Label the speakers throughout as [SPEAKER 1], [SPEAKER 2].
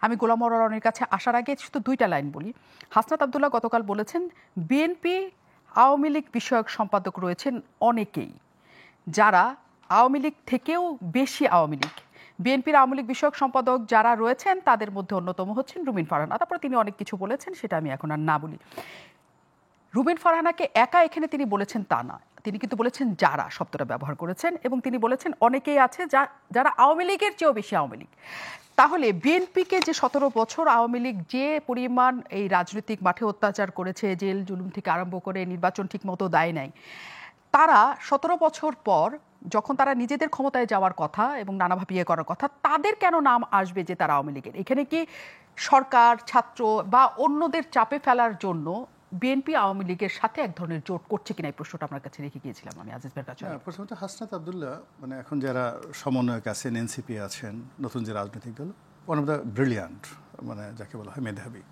[SPEAKER 1] আমি গোলাম রনির কাছে আসার আগে শুধু দুইটা লাইন বলি। হাসনাত আব্দুল্লাহ গতকাল বলেছেন বিএনপি আওয়ামী লীগ বিষয়ক সম্পাদক রয়েছেন অনেকেই, যারা আওয়ামী লীগ থেকেও বেশি আওয়ামী লীগ। বিএনপির আওয়ামী লীগ বিষয়ক সম্পাদক যারা রয়েছেন তাদের মধ্যে অন্যতম হচ্ছেন রুমিন ফারহানা। তারপরে তিনি অনেক কিছু বলেছেন, সেটা আমি এখন আর না বলি। রুমিন ফারহানাকে একা এখানে তিনি বলেছেন তা না, তিনি কিন্তু বলেছেন যারা শব্দটা ব্যবহার করেছেন, এবং তিনি বলেছেন অনেকেই আছে যারা আওয়ামী লীগের চেয়েও বেশি আওয়ামী লীগ। তাহলে বিএনপিকে যে 17 বছর আওয়ামী লীগ যে পরিমাণ এই রাজনৈতিক মাঠে অত্যাচার করেছে, জেল জুলুম থেকে আরম্ভ করে নির্বাচন ঠিক মতো দেয় নাই, তারা 17 বছর পর যখন তারা নিজেদের ক্ষমতায় যাওয়ার কথা এবং নানাভাবে ইয়ে করার কথা, তাদের কেন নাম আসবে যে তারা আওয়ামী লীগের? এখানে কি সরকার, ছাত্র বা অন্যদের চাপে ফেলার জন্য বিএনপি আওয়ামী লীগের সাথে এক ধরনের জোট করছে কিনা, এই প্রশ্নটা আপনার কাছে রেখে গিয়েছিলাম আমি আজিজ ভাইয়ের কাছে।
[SPEAKER 2] প্রথমত হাসনাত আব্দুল্লাহ মানে এখন যারা সমন্বয়ক আছেন, এনসিপি আছেন, নতুন যে রাজনৈতিক দল, ওয়ান অফ দ্য ব্রিলিয়ান্ট, মানে যাকে বলা হয় মেধাবী,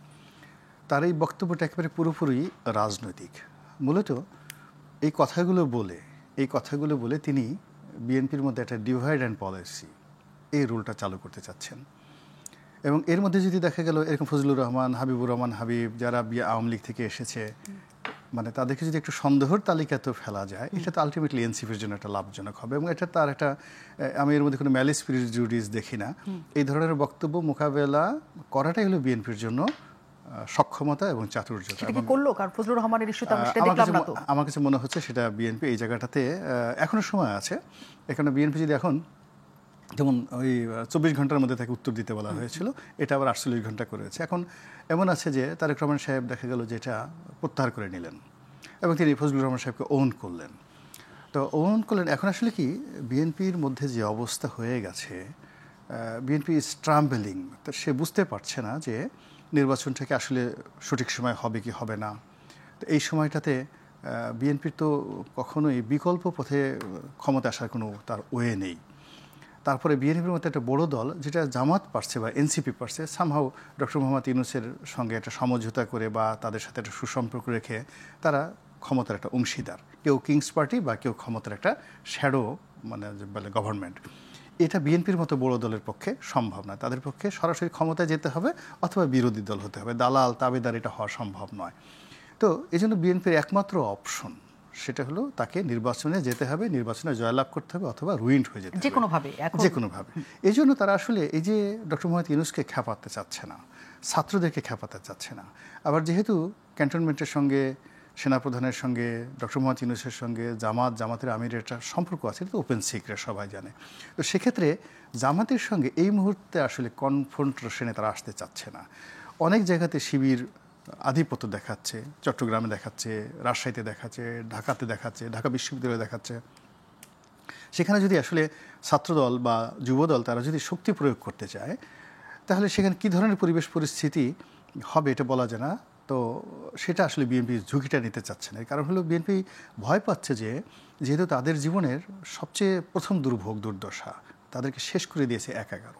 [SPEAKER 2] তার এই বক্তব্যটা একেবারে পুরোপুরি রাজনৈতিক। মূলত এই কথাগুলো বলে তিনি বিএনপির মধ্যে একটা ডিভাইড অ্যান্ড পলিসি, এই রুলটা চালু করতে চাচ্ছেন। এবং এর মধ্যে যদি দেখা গেল এরকম ফজলুর রহমান, হাবিবুর রহমান হাবিব, যারা আওয়ামী লীগ থেকে এসেছে, মানে তাদেরকে যদি একটু সন্দেহর তালিকাতেও ফেলা যায়, এটা তো আলটিমেটলি এনসিপির জন্য একটা লাভজনক হবে। এবং এটা তার একটা, আমি এর মধ্যে কোনো ম্যালিস প্রিজুডিস দেখি না। এই ধরনের বক্তব্য মোকাবেলা করাটাই হলো বিএনপির জন্য সক্ষমতা এবং চাতুর্যতা। আমার কাছে মনে হচ্ছে সেটা বিএনপি এই জায়গাটাতে এখনো সময় আছে। এখানে বিএনপি যদি এখন, যেমন ওই 24 ঘন্টার মধ্যে তাকে উত্তর দিতে বলা হয়েছিল, এটা আবার 48 ঘন্টা করেছে। এখন এমন আছে যে তারেক রহমান সাহেব দেখা গেল যে এটা প্রত্যাহার করে নিলেন এবং তিনি ফজলুর রহমান সাহেবকে ওন করলেন। তো ওন করলেন, এখন আসলে কি বিএনপির মধ্যে যে অবস্থা হয়ে গেছে, বিএনপি স্ট্রাম্বলিং, তো সে বুঝতে পারছে না যে নির্বাচনটাকে আসলে সঠিক সময় হবে কি হবে না। তো এই সময়টাতে বিএনপির তো কখনোই বিকল্প পথে ক্ষমতা আসার কোনো তার ওয়ে নেই। তারপরে বিএনপির মধ্যে একটা বড় দল, যেটা জামাত পারছে বা এনসিপি পারছে, সামহাও ডক্টর মোহাম্মদ ইউনূসের সঙ্গে একটা সমঝোতা করে বা তাদের সাথে একটা সুসম্পর্ক রেখে তারা ক্ষমতার একটা অংশীদার, কেউ কিংস পার্টি বা কেউ ক্ষমতার একটা শ্যাডো, মানে বলে গভর্নমেন্ট। এটা বিএনপির মতো বড় দলের পক্ষে সম্ভব না। তাদের পক্ষে সরাসরি ক্ষমতায় যেতে হবে অথবা বিরোধী দল হতে হবে, দালাল তাবেদার এটা হওয়া সম্ভব নয়। তো এই জন্য বিএনপির একমাত্র অপশন সেটা হলো তাকে নির্বাচনে যেতে হবে, নির্বাচনে জয়লাভ করতে হবে অথবা রুইন্ড হয়ে যেতে হবে যে কোনোভাবে। এই জন্য তারা আসলে এই যে ডক্টর মোহাম্মদ ইউনূসকে খেপাতে চাচ্ছে না, ছাত্রদেরকে খেপাতে চাচ্ছে না। আবার যেহেতু ক্যান্টনমেন্টের সঙ্গে, সেনাপ্রধানের সঙ্গে, ডক্টর মোহাম্মদ ইউনূসের সঙ্গে জামাতের আমিরের একটা সম্পর্ক আছে, এটা তো ওপেন সিক্রেট, সবাই জানে। তো সেক্ষেত্রে জামাতের সঙ্গে এই মুহূর্তে আসলে কনফ্রন্টেশনে তারা আসতে চাচ্ছে না। অনেক জায়গাতে শিবির আধিপত্য দেখাচ্ছে, চট্টগ্রামে দেখাচ্ছে, রাজশাহীতে দেখাচ্ছে, ঢাকাতে দেখাচ্ছে, ঢাকা বিশ্ববিদ্যালয়ে দেখাচ্ছে। সেখানে যদি আসলে ছাত্রদল বা যুবদল তারা যদি শক্তি প্রয়োগ করতে চায়, তাহলে সেখানে কী ধরনের পরিবেশ পরিস্থিতি হবে এটা বলা যায় না। তো সেটা আসলে বিএনপি ঝুঁকিটা নিতে চাচ্ছে না। কারণ হলো বিএনপি ভয় পাচ্ছে যে যেহেতু তাদের জীবনের সবচেয়ে প্রথম দুর্ভোগ দুর্দশা তাদেরকে শেষ করে দিয়েছে ১/১১।